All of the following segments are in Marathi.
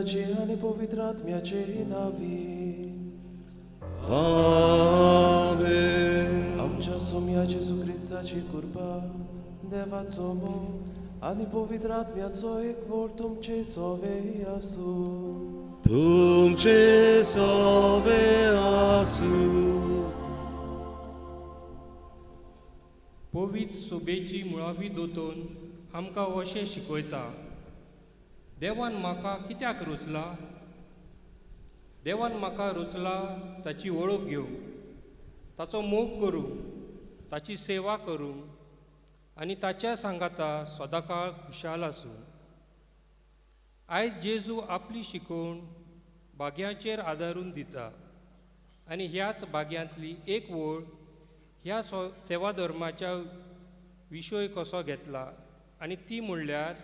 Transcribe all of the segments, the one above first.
पुत्राची आणि पवित्र आत्म्याचे नावी आमेन. आमच्या सोम्या जेजू ख्रिस्ताची कृपा देवाचो मोग आणि पवित्र आत्म्याचो एकवट तुमचे सोवे आसू तुमचे सोबे आसू. पवित्र सोबेची मुळावी दोतोन आमकां अशें शिकयता. देवान म्हाका कित्याक रचला? देवान म्हाका रचला ताची वळख घेवंक, ताचो मोग करूंक, ताची सेवा करूंक आनी ताच्या सांगाता सदांकाळ खुशाल आसूं. आयज जेजू आपली शिकवण भाग्याचेर आदारून दिता आनी ह्याच भाग्यांतली एक वळ ह्या सेवा धर्माच्या विशय कसो घेतला आनी ती म्हणल्यार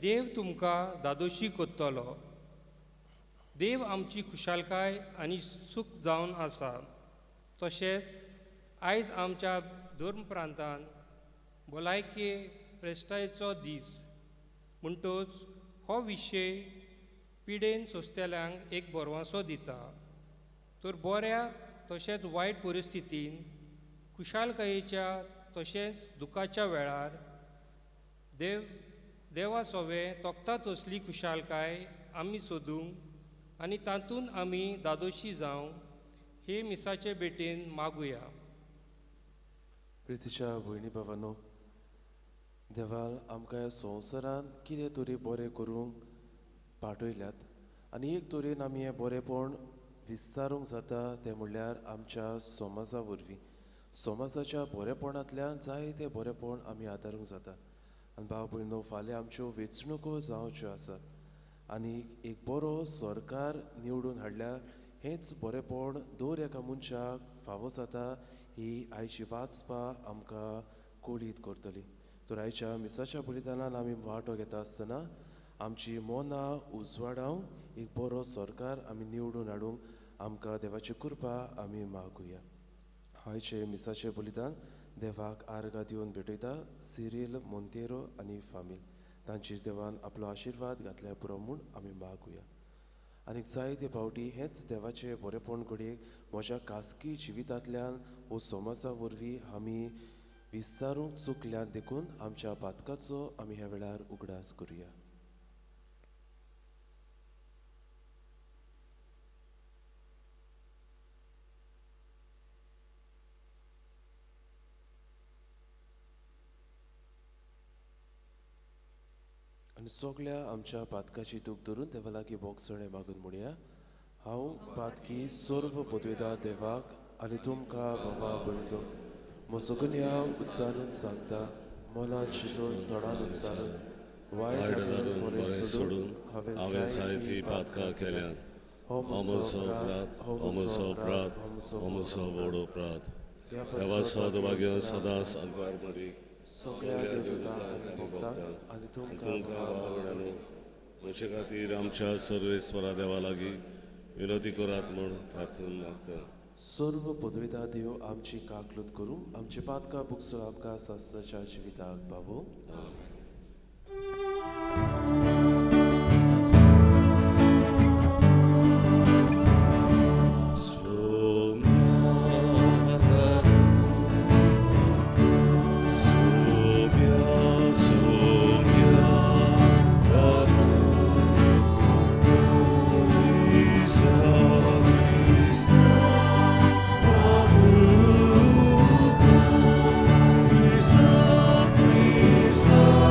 देव तुमकां दादोशी कोत्तलो. देव आमची खुशालकाय आनी सूख जावन आसा. तशेंच आयज आमच्या धर्म प्रांतान भलायके प्रेस्तायेचो दीस म्हणटच हो विशय पिडेन सोंसतेल्यांक एक बरवासो दिता. तर बऱ्या तशेंच वायट परिस्थितीन खुशालकायेच्या तशेंच दुखाच्या वेळार देवा सोवे तोखता तसली खुशालकाय आमी सोदूंक आनी तातूंत आमी दादोशी जावंक हे मिसाचे भेटेन मागुया. प्रितीच्या भयणी भावांनो, देवान आमकां ह्या संवसारान कितें तरी बरें करूंक पाठयल्यात आनी एक तरेन आमी हें बरेंपण विस्तारूंक जाता तें म्हणल्यार आमच्या समाजा वरवीं. समाजाच्या बरेपणांतल्यान जायतें बरेपण आमी आदारूंक जाता. आनी भाव भयणो, फाल्यां आमच्यो वेंचणुको जावच्यो आसात आनी एक बरो सरकार निवडून हाडल्यार हेंच बरेपण दर एका मनशाक फावो जाता ही आयची वाचपा आमकां कोळीत करतली. तर आयच्या मिसाच्या बलिदानान आमी वांटो घेता आसतना आमची मोना उजवाडावंक एक बरो सरकार आमी निवडून हाडूंक आमकां देवाची कृपा आमी मागुया. आयचे मिसाचे बलिदान देवाक आर्गां दिवन भेटयता सिरील मोंतेरो आनी फामील. तांचेर देवान आपलो आशिर्वाद घातल्या पुरो म्हूण आमी मागुया. आनीक जायते फावटी हेंच देवाचें बरेपण घडयेक म्हज्या खासगी जिवितांतल्यान वो समाजा वरवीं आमी विस्तारूंक चुकल्यान देखून आमच्या पातकाचो आमी ह्या वेळार उगडास करुया. आनी सगळ्या आमच्या पातकाची दूख धरून देवा लागीं बोगसणे मागून म्हणया. हांव पातकी सर्व पदवेदार देवाक आनी तुमकां बाबा भयणीतो म्हजो गुन्यांव उच्चारून सांगता. मनान चिंतून तोंडान उच्चारून वायट बरें सोडून हांवें जायती पातकां केल्यात. हो म्हजो अपराध, हो म्हजो व्हड अपराध. देवा सौभाग्य सदांच आंगार मरी सगळ्या देवदूतांक आनी भक्तांक आनी तुमकां म्हजे खातीर आमच्या सर्वेस्वरा देवा लागीं विनोदी करात म्हूण प्रार्थना मागता. सर्व पदवेदार देव आमची काकलूत करूं, आमचे पातकां बुकसो आमकां सासच्या जिविताक बाबू. So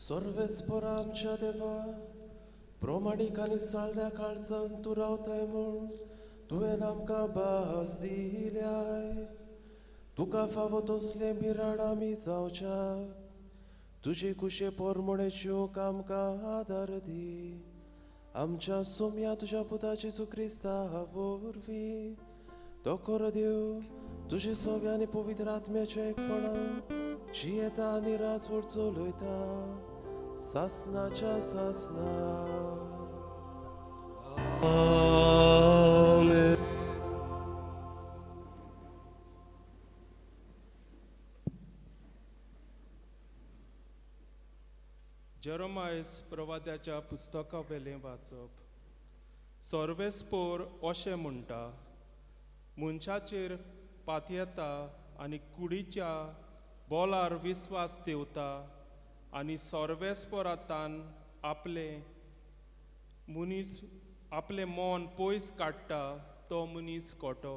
सर्वेस्पर आमच्या देवा प्रमाणीक आनी साळद्या काळजान तूं रावताय म्हूण तुवें आमकां भास दिल्याय. तुका फावो तसले बिराड आमी जावच्या तुजी कुशे पोरमणेच्यो आमकां आदार दी. आमच्या सोम्या तुज्या पुता जेजू क्रिस्ता वरवीं तो कर देव तुजी सोव्या आनी पवित्र आत्म्याचे एकपणान जियेता आनी राजवट चलयता सासनाच्या सासना. आमेन. जेरोमायस प्रवाद्याच्या पुस्तका वेलें वाचप. सर्वेस्पोर अशें म्हणटा, मनशाचेर पात येता आनी कुडीच्या बोलार विस्वास देवता आनी सर्वेस्पोरांतान आपले मन पयस काडटा तो मनीस खोटो.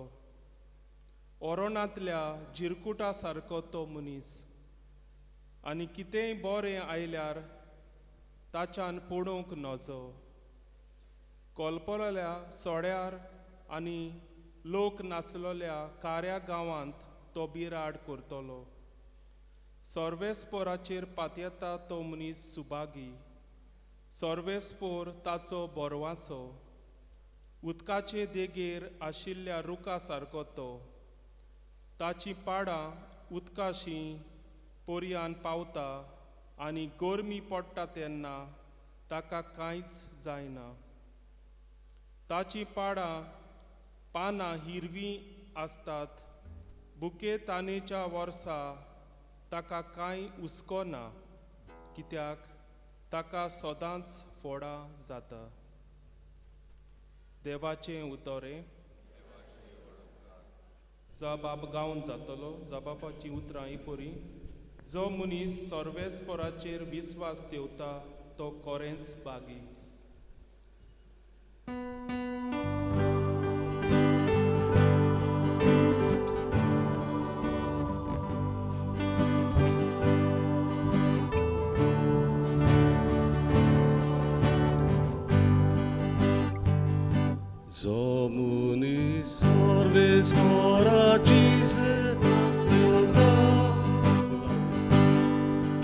ओरोणांतल्या जिरकुटा सारको तो मनीस. आनी कितेंय बरें आयल्यार ताच्यान पडूंक नजो. कोलपलोल्या सोड्यार आनी लोक नासलोल्या कार्या गांवांत तो बिराड करतलो. सर्वेस्पोराचेर पातयेता तो मनीस सुभागी. सर्वेस्पोर ताचो बोरवांसो. उदकाचे देगेर आशिल्ल्या रुखा सारको तो. ताची पाडां उदकाशीं पर्यान पावता आनी गोरमी पडटा तेन्ना ताका कांयच जायना. ताची पानां हिरवीं आसतात. बुके तानेच्या वर्सा ताका कांय हुस्को ना, कित्याक ताका सदांच फोडा जाता. देवाचें उतोरें. जबाब गावन जातलो. जबाबाची उतरां ही परी. जो मनीस सर्वेस्पोराचेर विस्वास देवता तो कोरेंच बागी. Zomuni sorves mora Jesus Filta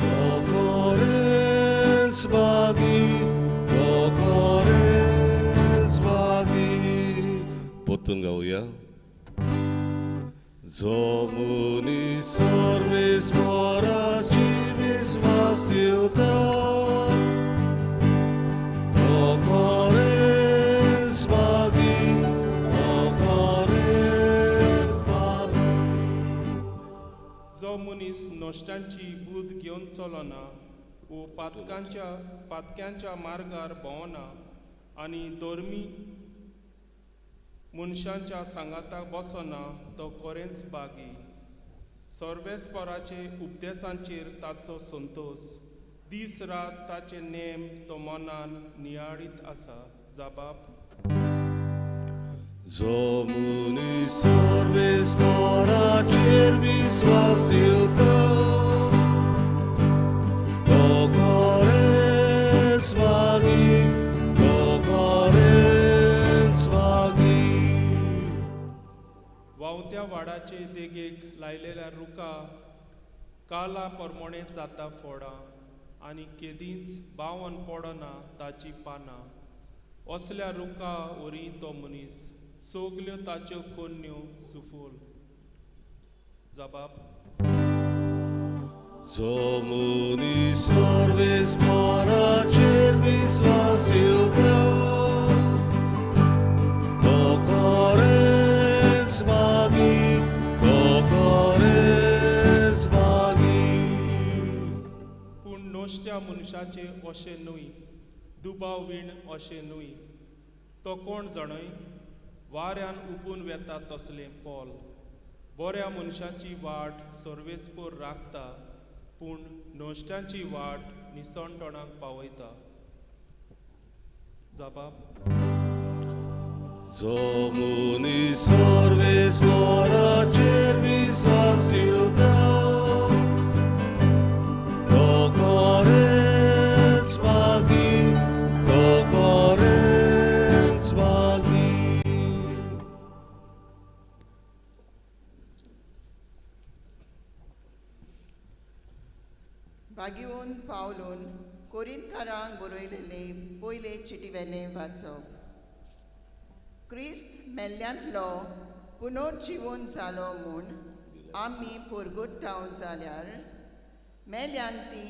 Kokorens bagi Potun gauya Zomuni sorves mora Jesus Filta मनीस नश्टांची बूद घेवन चलना वो पातक्यांच्या मार्गार भोंवना आनी धर्मी मनशांच्या सांगाताक बसना तो कोरेंच बागी. सर्वेस्पराचे उपदेशांचेर ताचो संतोष दीस रात ताचे नेम तो मनान नियाळीत आसा. जबाब Zomuni sorves mora cervis vastilto Kokorens bagi वावत्या वाडाचे देगेक लायलेल्या रुका काला परमोणे जाता फोडा आनी केदींच बावन पडना ताची पानां. असल्या रुका वरी तो मनीस सोगल्यो ताच्यो कोन्यो सुफोल. जबाब Zomuni sorves mora cervis vastilto Kokorens bagi पूण नोश्त्या मनशाचे अशें न्हय दुबाव विण अशें न्हय. तो कोण जाणय वाऱ्यान उबून वेता तसलें पोल. बऱ्या मनशाची वाट सर्वेस्पर राखता पूण नोश्ट्यांची वाट निसणटणाक पावयता. जबाब Zomuni sorves mora cervis vastilto Kokorens bagi बागिवून पावलून कोरिंथकारांक बरयलेले पयले चिटीवेलें वाचप. क्रिस्त मेल्ल्यांतलो पुनर्जिवन जालो म्हूण आमी परगट्टाव जाल्यार मेल्ल्यान ती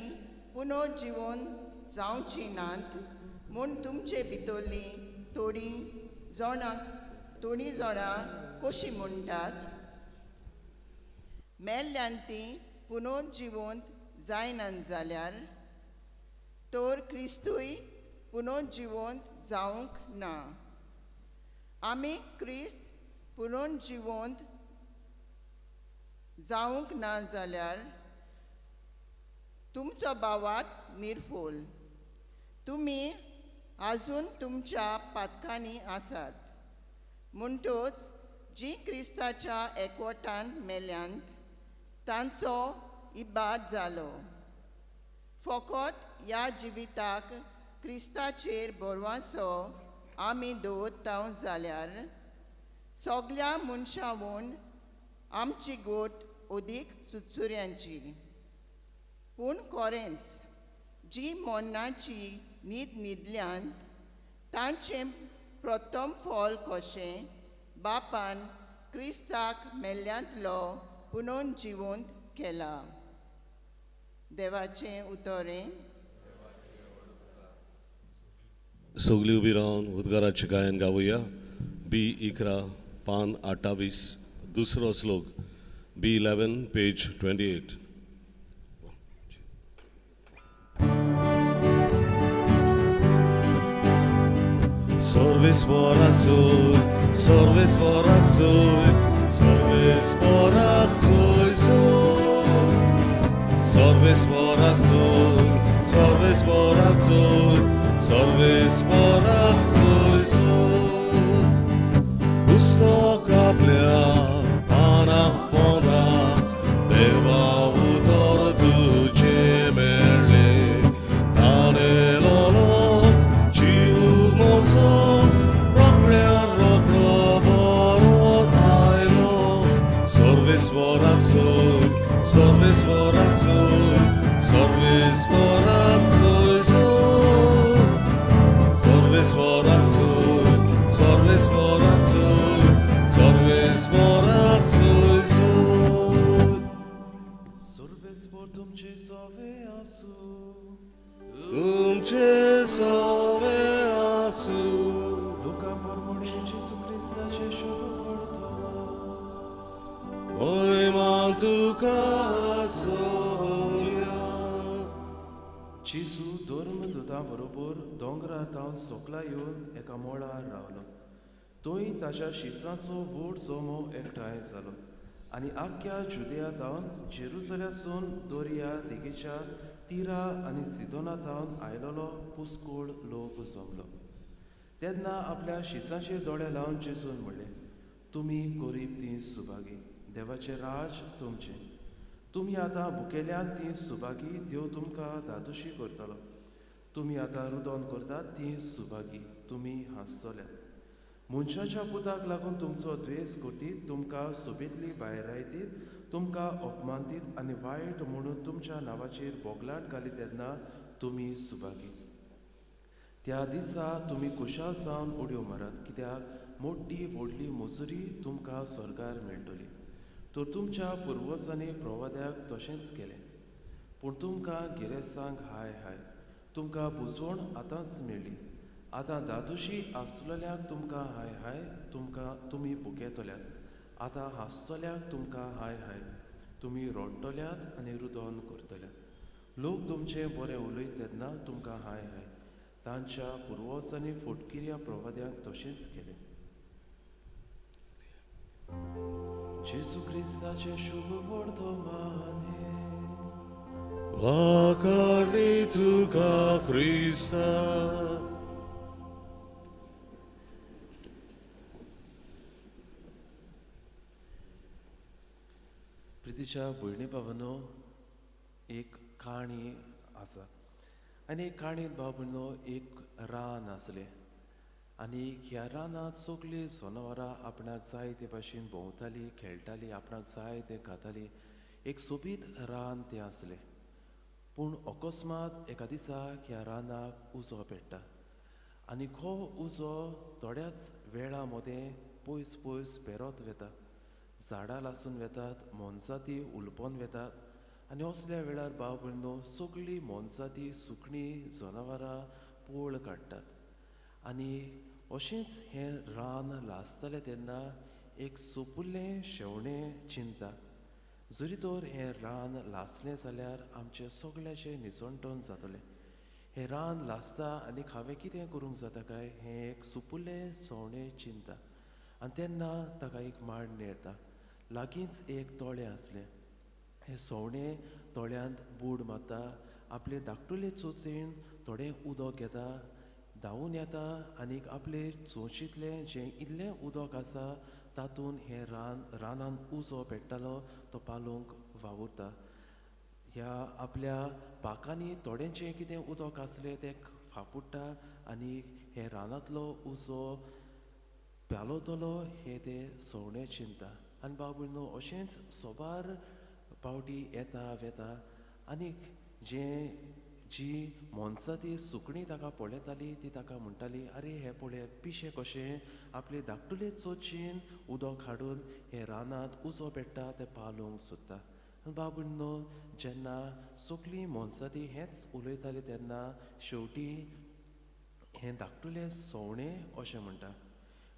पुनर्जिवन जावची नात म्हूण तुमचे भितरलीं थोडीं जाणां कशीं म्हणटात. मेल्ल्यान ती पुनर्जिवन जायनात जाल्यार तर क्रिस्तूय पुनर्जिवंत जावंक ना. आमी क्रिस्त पुनर्जिवंत जावंक ना जाल्यार तुमचो भावात निर्फोल. तुमी आजून तुमच्या पातकांनी आसात. म्हणटच जी क्रिस्ताच्या एकवटान मेल्यांत तांचो इबाद जालो. फकत ह्या जिविताक क्रिस्ताचेर भरवंसो आमी दवरता जाल्यार सगल्या मनशांवून आमची गोट अदीक सुचुऱ्यांची. पूण कोरेंच जी मोन्नाची न्हीद न्हिदल्यांत तांचें प्रथम फळ कशें बापान क्रिस्ताक मेल्ल्यांतलो पुनर्जिवंत केला. देवाचें उतोरें. सगळीं उबी रावन उद्गाराचें गायन गावुया. B11 पान 28 दुसरो श्लोक. B11 page 28. Sorves vorazoi, sorves vorazoi, sorves vorazoi, sorves vorazoi, पुस्तकातल्या पानां पोंदा देवा उतर तुझे मेळ्ळे ताणेलोलो जीव म्हजो रोखड्या रोखडो परत आयलो सर्वेस्वराचो सर्वेस्वराचो सर्वेस्वराचो सर्वेस्वराचो सर्वेस्वराचो सर्वेस्वराचो सर्वेस्वर तुमचे सवे आसू तुमचे सवे आसू लोका परमणे जेसू ख्रिस्ताचे शुभ वर्तमान महिमा तुका सोया जेसू धर्मदूता बरोबर दोंगरार तावन सोकला येवन एका मोळार रावलो तोय ताच्या शिसाचो व्हड जोमो एकठांय जालो आनी आख्या जुदेया तावन जेरुसल्यासून दोर्या देगेच्या तिरा आनी सिदोना तावन आयलोलो पुस्कोळ लोक जमलो तेन्ना आपल्या शिसाचेर दोळे लावन जेजून म्हणलें तुमी गरीब ती सुभागी देवाचें राज तुमचें तुमी आतां भुकेल्यांक ती सुभागी देव तुमकां दादोशी करतलो तुमी आतां रुदोन करतात ती सुभागी तुमी हांसतल्यात मनशाच्या पुताक लागून तुमचो द्वेस करतीत तुमकां सोबेतली भायर रायतीत तुमकां अपमानतीत आनी वायट म्हणून तुमच्या नांवाचेर बोगलाट घालीत तेन्ना तुमी सुभागी त्या दिसा तुमी कुशाल जावन उड्यो मारात कित्याक मोठी व्हडली मजुरी तुमकां स्वर्गार मेळटली तर तुमच्या पुर्वजांनी प्रवाद्याक तशेंच केलें पूण तुमकां गिरेसांक हाय हाय तुमकां बुजवण आतांच मेळ्ळी आतां दादोशी आसतल्यांक तुमकां हाय हाय तुमी भुकेतल्यात आतां हांसतल्यांक तुमकां हाय हाय तुमी रडटल्यात आनी रुदोन करतल्यात लोक तुमचें बरें उलयत तेन्ना तुमकां हाय हाय तांच्या पुर्वजांनी फोटकिऱ्या प्रवाद्यांक तशेंच केलें जेसू ख्रिस्ताचे शुभ वर्तमान वाकार्णी तुका क्रिस्ता प्रितीच्या भयणी भावानो एक काणी आसा आनी एक काणयेंत भाव भयणो एक रान आसलें आनी ह्या रानांत सगळीं जनावरां आपणाक जाय ते भाशेन भोंवतालीं खेळटालीं आपणाक जाय तें खातालीं एक सोबीत रान तें आसलें पूण अकस्मात एका दिसा ह्या रानाक उजो पेट्टा आनी हो उजो थोड्याच वेळा मदें पयस पयस पेरत वेता झाडां लासून वेतात मोनजाती उलपोन वेतात आनी असल्या वेळार भाव भयणो सगळीं मोनजाती सुकणीं जनावरां पोळ काडटात आनी अशेंच हें रान लासतलें तेन्ना एक सोपुल्लें शेवणें चिंता जरी तर हें रान लासलें जाल्यार आमचें सगळ्याचें निसंटोन जातलें हें रान लासता आनी हांवें कितें करूंक जाता काय हें एक सुपुल्लें सवणें चिंता आनी तेन्ना ताका एक माड नेरता लागींच एक तोळें आसलें हें सवणें तोळ्यांत बूड मारता आपले धाकटुले चोचेन थोडें उदक घेता धांवून येता आनीक आपले चोंचींतलें जें इल्लें उदक आसा तातूंत हें रानांत उजो पेट्टालो तो पालोवंक वावुरता ह्या आपल्या पाकांनी थोडें जें कितें उदक आसलें तें फापुडटा आनी हे रानांतलो उजो प्यालोतलो हें तें सवणें चिंता आनी भाव भयणो अशेंच सोबार पावटी येता वेता आनीक जी मोनजाती सुकणीं ताका पळयताली ती ताका म्हणटाली आरे हे पळय पिशे कशें आपले धाकटुले चोचीन उदक हाडून हे रानांत उजो पेट्टा तें पालोवंक सोदता आनी भाव भयणो जेन्ना सगळीं मोनजाती हेंच उलयतालीं तेन्ना शेवटी हें धाकटुलें सवणें अशें म्हणटा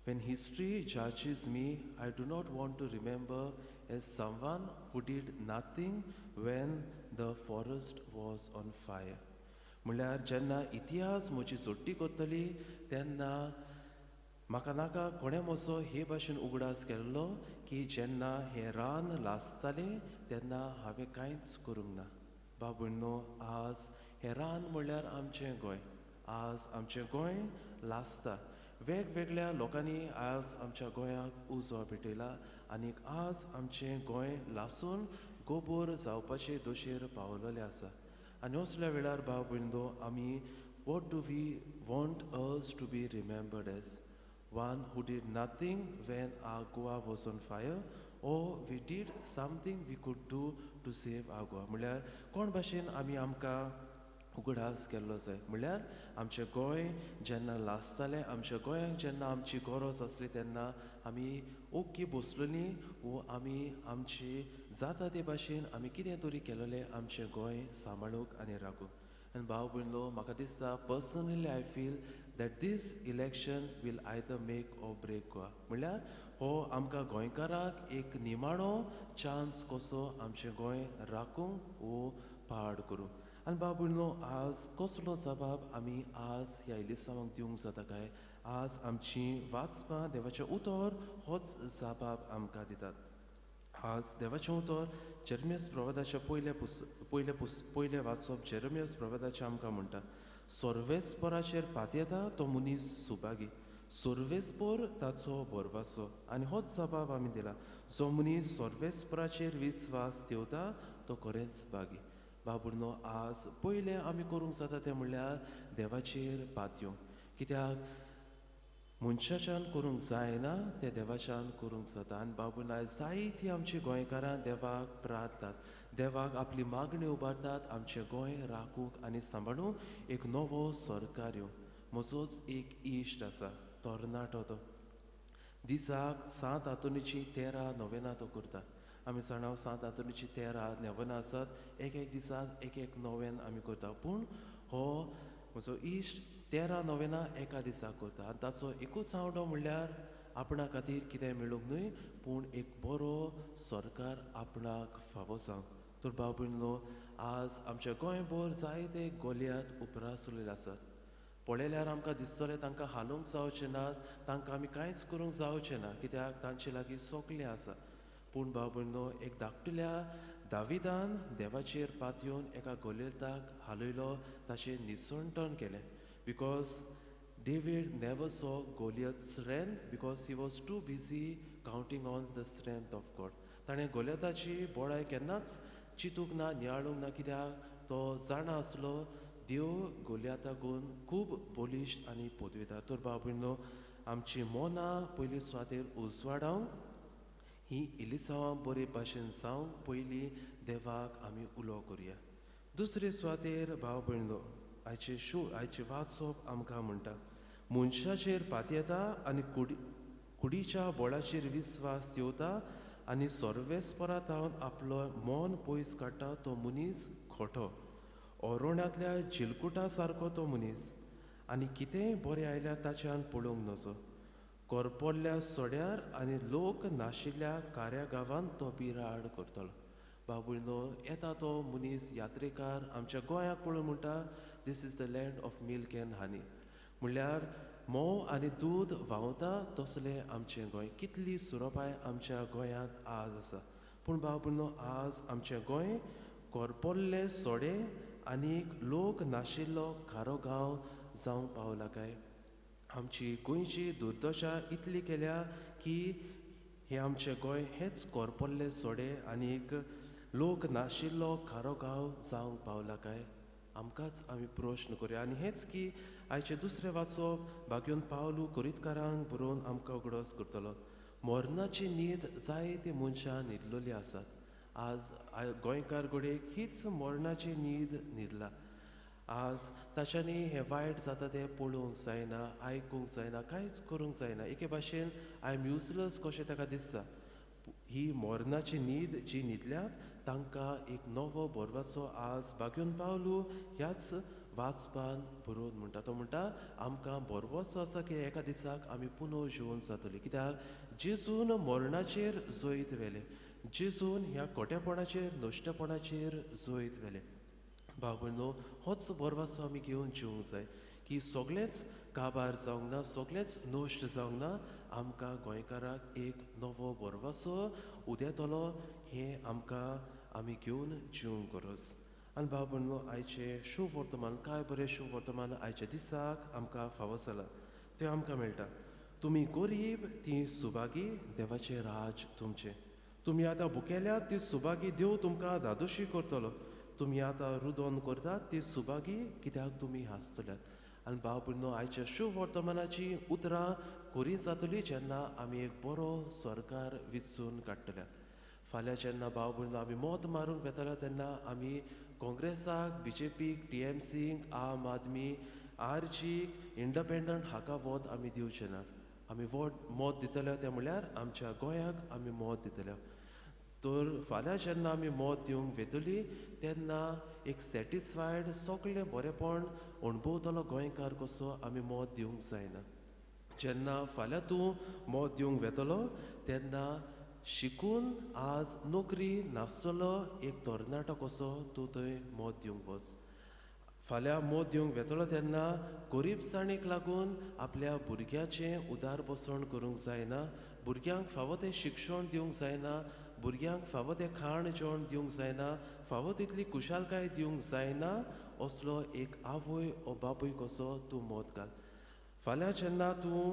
When history judges me, I do not want to remember as someone who did nothing when the forest was on fire. म्हळ्यार जेन्ना इतिहास म्हजी जोडटी करतली तेन्ना म्हाका नाका कोणें म्हजो हे भाशेन उगडास केल्लो की जेन्ना हें रान लासतालें तेन्ना हांवें कांयच करूंक ना बाबूंनो आज हे रान म्हणल्यार आमचें गोंय. आज आमचें गोंय लासता. वेगवेगळ्या लोकांनी आज आमच्या गोंयाक उजो भेटयला आनी आज आमचें गोंय लासून गोबोर जावपाचे दोशेर पावलेलें आसा. आनी असल्या वेळार भाव भयणो आमी what do we want us to be remembered as one who did nothing when our Goa was on fire, or we did something we could do to save our Goa. म्हळ्यार कोण भाशेन आमी आमकां उगडास केल्लो जाय. म्हळ्यार आमचें गोंय जेन्ना लासतालें, आमच्या गोंयाक जेन्ना आमची गरज आसली तेन्ना आमी ओग्गी बसलोली वो आमी आमची जाता ते भाशेन आमी कितें तरी केलेलें आमचें गोंय सांबाळूंक आनी राखूंक. आनी भाव भयणो म्हाका दिसता personally I feel that this election will either make or break Goa. म्हळ्यार हो आमकां गोंयकाराक एक निमाणो चान्स कसो आमचें गोंय राखूंक वो पाड करूंक. आनी बाबूनो आज कसलो जबाब आमी आज ह्या इलिसांवांक दिवंक जाता काय? आज आमची वाचपां देवाचें उतर होच जबाब आमकां दितात. आज देवाचें उतर जेरमियास प्रवादाच्या पयले वाचप जेरमियास प्रवादाचें आमकां म्हणटा सोर्वेस्पराचेर पात येता तो मनीस सुभागी, सोर्वेस्पोर ताचो बोरवासो. आनी होच जबाब आमी दिला. जो मनीस सोर्वेस्पराचेर विस्वास ठेवता तो खरेंच भागी. बाबूनो आज पयलें आमी करूंक जाता तें म्हणल्यार देवाचेर पात येवंक. कित्याक मनशाच्यान करूंक जायना तें देवाच्यान करूंक जाता. आनी बाबून आयज जायतीं आमची गोंयकारां देवाक प्रार्थतात, देवाक आपली मागणी उबारतात आमचें गोंय राखूंक आनी सांबाळूंक एक नवो सरकार येवंक. म्हजोच एक इश्ट आसा तोरणाटो. तो दिसाक 7 हातुनीची 13 नोवेनां तो करता. आमी जाणां 7 हातुनीची 13 नोवेनां आसात. एक दिसाक एक नोवेन आमी करता. पूण हो म्हजो इश्ट 13 नोवेनां एका दिसाक करता. आनी ताचो एकूच आवडो म्हणल्यार आपणा खातीर कितें मेळूंक न्हय पूण एक बरो सरकार आपणाक फावो जावंक. तर भाव भयणो आज आमच्या गोंयभर जायते गोलियात उपरासलेले आसात. पळयल्यार आमकां दिसतलें तांकां हालूंक जावचें ना, तांकां आमी कांयच करूंक जावचें ना कित्याक तांचे लागीं सोगलें आसा. पूण भाव भयणो एक धाकटुल्या दाविदान देवाचेर पात येवन एका गोलियताक हालयलो, ताचें निसंटण केलें. Because David never saw Goliath's strength because he was too busy counting on the strength of God. ताणें गोलियाताची बोळाय केन्नाच चिंतूंक ना, नियाळूंक ना, कित्याक तो जाणा आसलो देव गोलियाताकून खूब बोलिश्ट आनी पोदविता. तर भाव भयणो आमची मोना पयली सुवातेर उजवाडावंक ही इलिसांवां बरे भाशेन जावंक पयलीं देवाक आमी उलो करुया. दुसरे सुवातेर भाव भयणो आयचे वाचप आमकां म्हणटा मनशाचेर पात येता आनी कुडीच्या बोळाचेर विस्वास ठेवता आनी सोर्वेस्परांतावन आपलो मन पयस काडटा तो मनीस खोटो. ओरोण्यांतल्या चिलकुटा सारको तो मनीस आनी कितेंय बरें आयल्यार ताच्यान पळोवंक नजो. करपोल्ल्या सोड्यार आनी लोक नाशिल्ल्या कार्या गांवांत तो बिराड करतलो. बाबूनो येता तो मनीस यात्रेकार आमच्या गोंयाक पळोवन म्हणटा this is the land of milk and honey. म्हणल्यार मोव आनी दूद व्हांवता तसलें आमचें गोंय. कितली सुरोपाय आमच्या गोंयांत आज आसा. पूण बाबूनो आज आमचें गोंय करपोल्ले सोडे आनीक लोक नाशिल्लो खारो गांव जावंक पावला काय? आमची गोंयची दुर्दशा इतली केल्या की हे आमचें गोंय हेच करपोल्ले सोडे आनीक लोक नाशिल्लो खारो गांव जावंक पावला काय? आमकांच आमी प्रश्न करुया. आनी हेच की आयचे दुसरें वाचप भाग्योन पावलू कोरीतकारांक बरोवन आमकां उगडोस करतलो. मरणाची न्हीद जायते मनशां न्हिदलेलीं आसात. आज गोंयकार घोडेक हीच मरणाची न्हीद न्हिदला. आज ताच्यांनी हें वायट जाता तें पळोवंक जायना, आयकूंक जायना, कांयच करूंक जायना. एके भाशेन आय एम युजलेस कशें ताका दिसता. ही मरणाची न्हीद जी न्हिदल्यात तांकां एक नवो बोरवाचो आज भाग्योन पावलू ह्याच वाचपान बरोवन म्हणटा. तो म्हणटा आमकां बोरवोसो आसा की एका दिसाक आमी पुनो जिवून जातलीं. कित्याक जेजून मरणाचेर जैत व्हेलें, जेजून ह्या खोटेपणाचेर नश्टपणाचेर जैत व्हेलें. भाव भयणो होच बोरवाचो आमी घेवन जिवंक जाय की सोगलेंच काबार जावंक ना, सोगलेंच नश्ट जावंक ना. आमकां गोंयकाराक एक नवो बोरवाचो उदेतलो हें आमकां आमी घेवन जिवंक गरज. आनी भाव भयणो आयचे शुभ वर्तमान काय बरें शुभ वर्तमान आयच्या दिसाक आमकां फावो जाला ते आमकां मेळटा तुमी गरीब ती सुभागी देवाचें राज तुमचें तुमी आतां भुकेल्यात ती सुभागी देव तुमकां दादोशी करतलो तुमी आतां रुदोन करतात ती सुभागी कित्याक तुमी हांसतल्यात आनी भाव भयणो आयच्या शुभ वर्तमानाची उतरां कोरी जातली जेन्ना आमी एक बरो सरकार विचून काडटल्यात फाल्यां जेन्ना भाव भयणो आमी मत मारूंक वेतले तेन्ना आमी काँग्रेसाक BJPक TMCक आम आदमी RGक इंडिपेंडंट हाका वोट आमी दिवचे नात आमी मत दितले ते म्हळ्यार आमच्या गोंयाक आमी मत दितले तर फाल्यां जेन्ना आमी मत दिवंक वेतली तेन्ना एक सॅटिस्फायड सगळें बरेंपण अणभवतलो गोंयकार कसो आमी मत दिवंक जायना जेन्ना फाल्यां तूं मत दिवंक वेतलो तेन्ना शिकून आज नोकरी नासतलो एक तरणाटो कसो तूं थंय मत दिवंक वच फाल्यां मत दिवंक वेतलो तेन्ना गरीबसाणीक लागून आपल्या भुरग्याचें उदारपोसण करूंक जायना भुरग्यांक फावो तें शिक्षण दिवंक जायना भुरग्यांक फावो तें खाण जेवण दिवंक जायना फावो तितली कुशालकाय दिवंक जायना असलो एक आवय ओ बापूय कसो तूं मत घाल फाल्यां जेन्ना तूं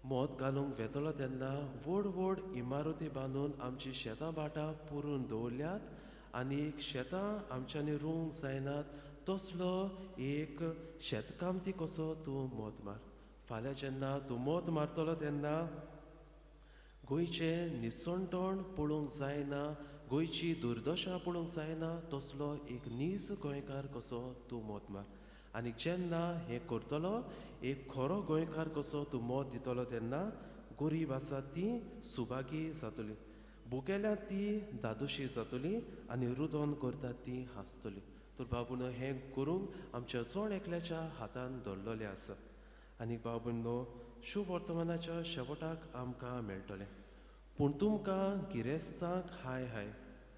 मत घालूंक वेतलो तेन्ना व्हड व्हड इमारती बांदून आमची शेतां बाटां पुरून दवरल्यात आनी शेतां आमच्यांनी रोवंक जायनात तसलो एक शेतकामती कसो तूं मत मार फाल्यां जेन्ना तूं मत मारतलो तेन्ना गोंयचें निसणटण पळोवंक जायना गोंयची दुर्दशा पळोवंक जायना तसलो एक नीज गोंयकार कसो तूं मत मार आनी जेन्ना हें करतलो एक खरो गोंयकार कसो तूं मत दितलो तेन्ना गरीब आसा ती सुभागी जातली भुकेल्यात ती दादोशी जातली आनी रुदोन करतात ती हांसतली तर बाबून हें करूंक आमच्या चड एकल्याच्या हातान दवरलेलें आसा आनी बाबूनो शुभ वर्तमानाच्या शेवटाक आमकां मेळटलें पूण तुमकां गिरेस्तांक हाय हाय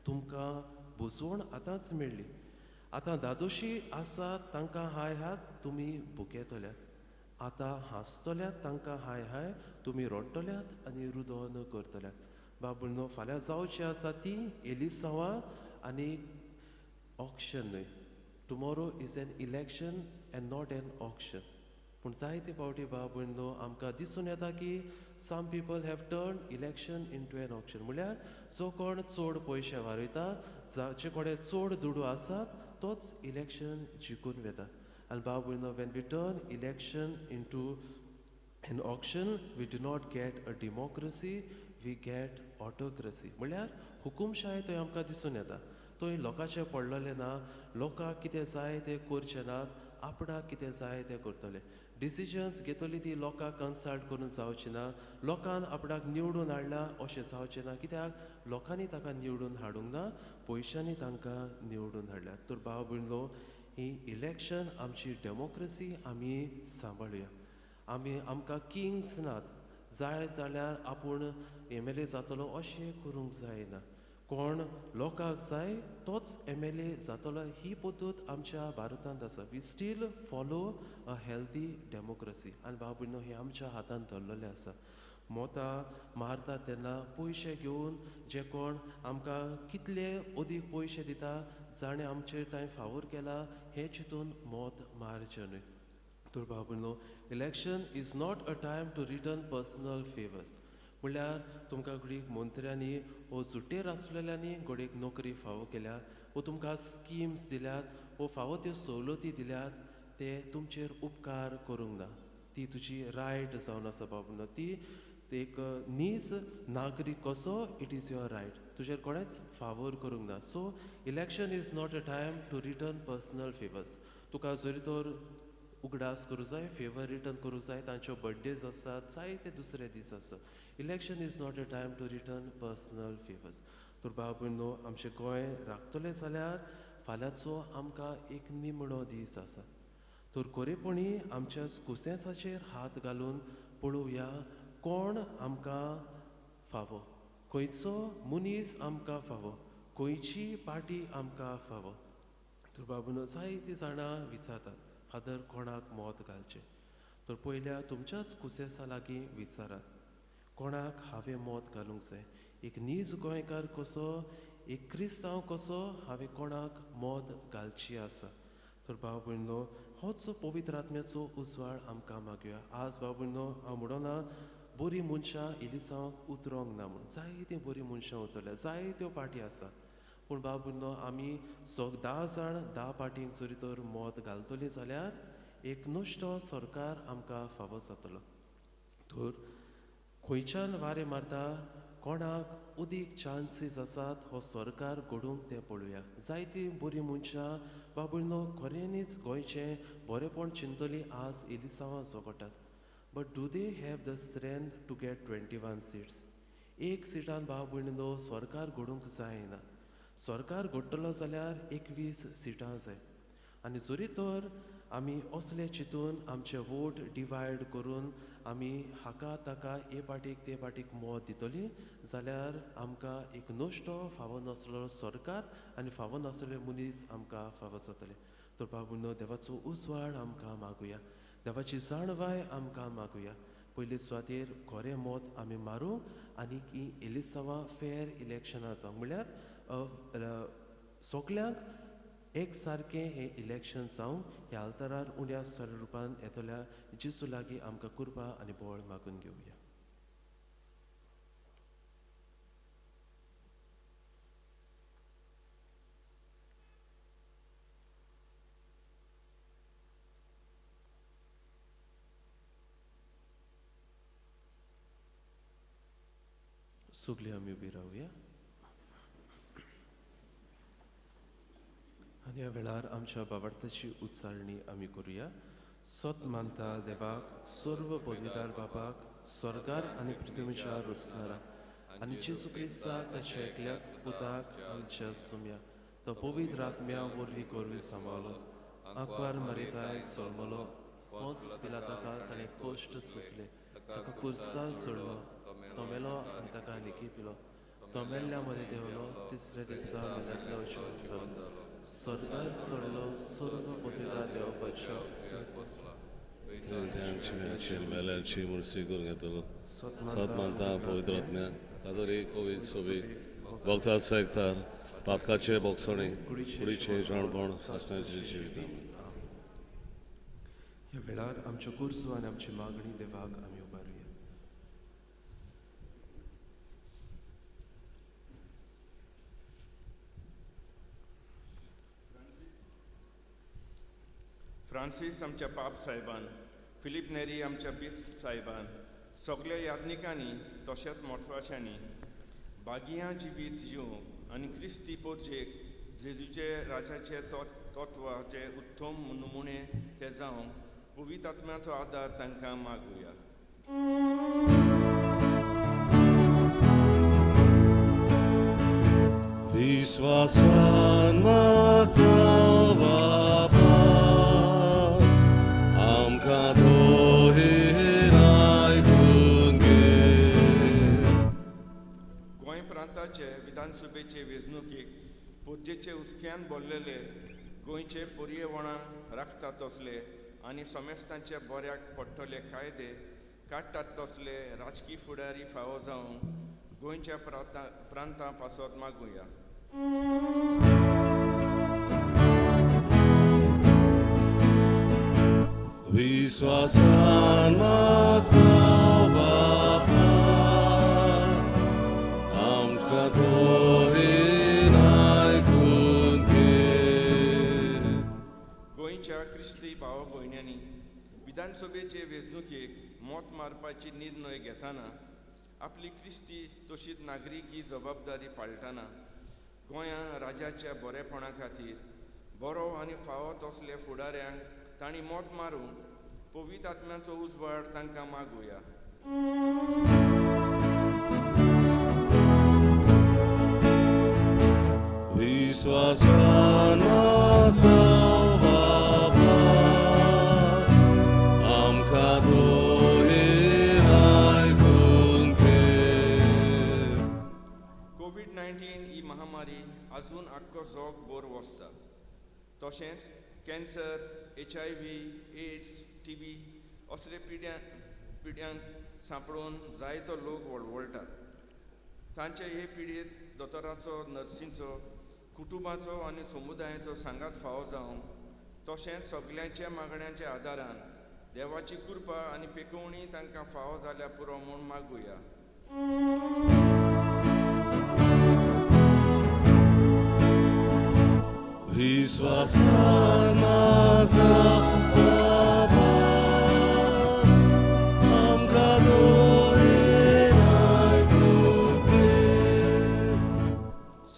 तुमकां बुजवण आतांच मेळ्ळी आतां दादोशी आसात तांकां हाय हात तुमी भुकेतल्यात आतां हांसतल्यात तांकां हाय हाय तुमी रडटल्यात आनी रुदोन करतल्यात बाबूनो फाल्यां जावची आसा ती एलिसांवां आनी ऑक्शन न्हय tomorrow is an election and not an auction पूण जायते फावटी बाबूनो आमकां दिसून येता की some people have turn election into an auction म्हळ्यार जो कोण चड पयशे वारयता जाचे कडेन चड दुडू आसात तोच इलेक्शन जिखून वेता आनी बाबूनो when we turn election into an auction we do not get a democracy we get autocracy म्हळ्यार हुकुमशाय थंय आमकां दिसून येता थंय लोकांचें पडलेलें ना लोकांक कितें जाय तें करचें नात आपणाक कितें जाय तें करतले डिसिजन्स घेतली ती लोकांक कन्सल्ट करून जावची ना लोकांन आपणाक निवडून हाडला अशें जावचें ना कित्याक लोकांनी ताका निवडून हाडूंक ना पयशांनी तांकां निवडून हाडल्यात तर भाव भयणो ही इलेक्शन आमची डेमोक्रेसी आमी सांबाळुया आमकां किंग्स नात जाय जाल्यार आपूण MLA जातलो अशें करूंक जायना कोण लोकांक जाय तोच MLA जातलो ही पद्दत आमच्या भारतांत आसा we still follow a healthy democracy आनी बाबूनो हें आमच्या हातान धरलेलें आसा मोतां मारतात तेन्ना पयशे घेवन जे कोण आमकां कितले अदीक पयशे दिता जाणें आमचेर ताणें फावोर केला हें चिंतून मत मारचें न्हय तर बाबूनो election is not a time to return personal favours म्हळ्यार तुमकां घडीक मंत्र्यांनी वो सुट्टेर आसलेल्यांनी घडीक नोकरी फावो केल्या वो तुमकां स्किम्स दिल्यात वो फावो त्यो सवलती दिल्यात ते तुमचेर उपकार करूंक ना ती तुजी रायट जावन आसा बाबूनो ती एक नीज नागरीक कसो इट इज युअर रायट तुजेर कोणेच फावोर करूंक ना so election is not a time to return personal favours तुका जरी तर उगडास करूं जाय फेवर रिटर्न करूं जाय तांच्यो बर्थडेज आसात जायते दुसरे दीस आसात election is not a time to return personal favours तर बाबूनो आमचें गोंय राखतलें जाल्यार फाल्यांचो आमकां एक निमणो दीस आसा तर खरेपणी आमच्या कुसेंचाचेर हात घालून पळोवया कोण आमकां फावो खंयचो मनीस आमकां फावो खंयची पार्टी आमकां फावो तर बाबूनो जायतीं जाणां विचारतात फादर कोणाक मत घालचें तर पयल्या तुमच्याच कुसेसा लागीं विचारात कोणाक हांवें मत घालूंक जाय एक नीज गोंयकार कसो एक क्रिस्तांव कसो हांवें कोणाक मोद घालची आसा. तर भाव भयणो, होच पवित्र आत्म्याचो उजवाड आमकां मागुया. आज भाव भयणो, हांव म्हणना बरीं मनशां इलिसांवाक उतरोंक ना म्हूण. जायतीं बरीं मनशां उतरल्या, जायत्यो पार्टी आसा. पूण भाव भयणो, आमी 10 जाण 10 पार्टींक जरी तर मोद घालतलीं जाल्यार एक नुश्तो सरकार आमकां फावो जातलो. तर खंयच्यान वारें मारता, कोणाक उदीक चान्सीस आसात हो सरकार घडोवंक ते पळोवया. जायतीं बरीं मनशां बाबा भयणो खऱ्यांनीच गोंयचें बरेंपण चिंतली आज इलिसांवां जोगोतात. But do they have the strength to get 21 seats? एक सिटान भाव भयणो सरकार घडोवंक जायना. सरकार घडटलो जाल्यार 21 सिटां जाय. आनी जरी तर आमी असले चिंतून आमचे वोट डिवायड करून आमी हाका ताका हे पार्टीक ते पार्टीक मत दितलीं जाल्यार आमकां एक नश्टो फावो नासलो सरकार आनी फावो नासलेले मनीस आमकां फावो जातले. तर बाबूनो, देवाचो उजवाड आमकां मागुया, देवाची जाणवाय आमकां मागुया. पयले सुवातेर खरें मत आमी मारूं आनी ही इलिसांवां फेर इलेक्शनां जावंक, म्हळ्यार सगल्यांक एक सारकें हें इलेक्शन जावं ह्या आल्तारार उण्या स्वरुपान येतल्या जेजू लागीं आमकां कृपा आनी बळ मागून घेवया. सगळीं आमी उबी रावया. आनी ह्या वेळार आमच्या बाबार्थाची उच्चारणी आमी करुया. सत मानता देवाक, सर्व पदवीदार बाबाक, स्वर्गार आनी पृथ्वीच्या रुसणाराक, आनी जेजू क्रिस्ताक ताच्या एकल्याच पुताक आमच्या सुम्या, तो पवित्र आत्म्या वरवीं गोरवी सांबाळलो, आंकवार मारिताय सोलमलो, पोंच पिलाताका ताणें कश्ट सोंसले, ताका कुर्सार सोडलो, तो मेलो आनी ताका निकी पिलो, तो मेल्ल्या मदें देंवलो, तिसऱ्या दिसा मेल्यांतलो जिवंत जालो, स्वर्गार चडलो, सर्व पदवीदार देवाच्या मेल्यांची मुर्ती करून घेतलो. सत मानता पवित्र आत्म्या, कातोलीक कोवीद सोबीक, भक्ताचो एकतार, पातकाचे बोगसणे, कुडीचे जाणपण, सासण्याचे जिवित. ह्या वेळार आमच्यो कुर्सो आनी आमची मागणी देवाक आमी उबारुया. फ्रांसीस आमच्या पाप साहेबान, फिलीप नेरी आमच्या बीफ साहेबान, सगळ्या याज्ञिकांनी तशेंच मोठवाशांनी बागियां जिवीत जिवंक आनी क्रिस्ती पोरजेक जेजूचे राजाचे तत्वाचे उत्तम नमुणे ते जावंक पवित्र आत्म्याचो आदार तांकां मागुया. विश्वासान माता बाबा, आमकां दोहेर आयकून घे. गोंय प्रांताचे विधानसभेचे वेंचणुकेक पोरजेचे उस्क्यान भरलेले गोंयचे पर्यावरणान राखतात तसले आनी समेस्तांचे बऱ्याक पडटले कायदे काडटात तसले राजकीय फुडारी फावो जावन गोंयच्या प्रांतां पासत मागुया. विश्वासान माता बाबा, आमकां दोहेर आयकून घे. गोंयच्या क्रिस्ती भाव भयण्यांनी विधानसभेचे वेंचणुकेक मत मारपाची निर्णय घेतना आपली क्रिस्ती तशीच नागरिकी जबाबदारी पाळटना गोंयां राजाच्या बरेपणा खातीर बरो आनी फावो तसले फुडाऱ्यांक तांणी मत मारून पवित्र आत्म्याचो उजवाड तांकां मागुया. विश्वासान माता बाबा, आमकां दोहेर आयकून घे. कोविड-19 ही महामारी आजून आख्खो जग बोर वचता. तशेंच कॅन्सर, HIV, एड्स, TB असले पिड्यांक सांपडून जायतो लोक वळवळटात. तांचे हे पिडेंत दोतोराचो नर्सींचो कुटुंबाचो आनी समुदायाचो सांगात फावो जावं तशेंच सगळ्यांच्या मागण्यांच्या आदारान देवाची कृपा आनी पिकवणी तांकां फावो जाल्या पुरो म्हूण मागुया. विश्वासान मागता बाबा आमकां दोळेन आयकूंक दे.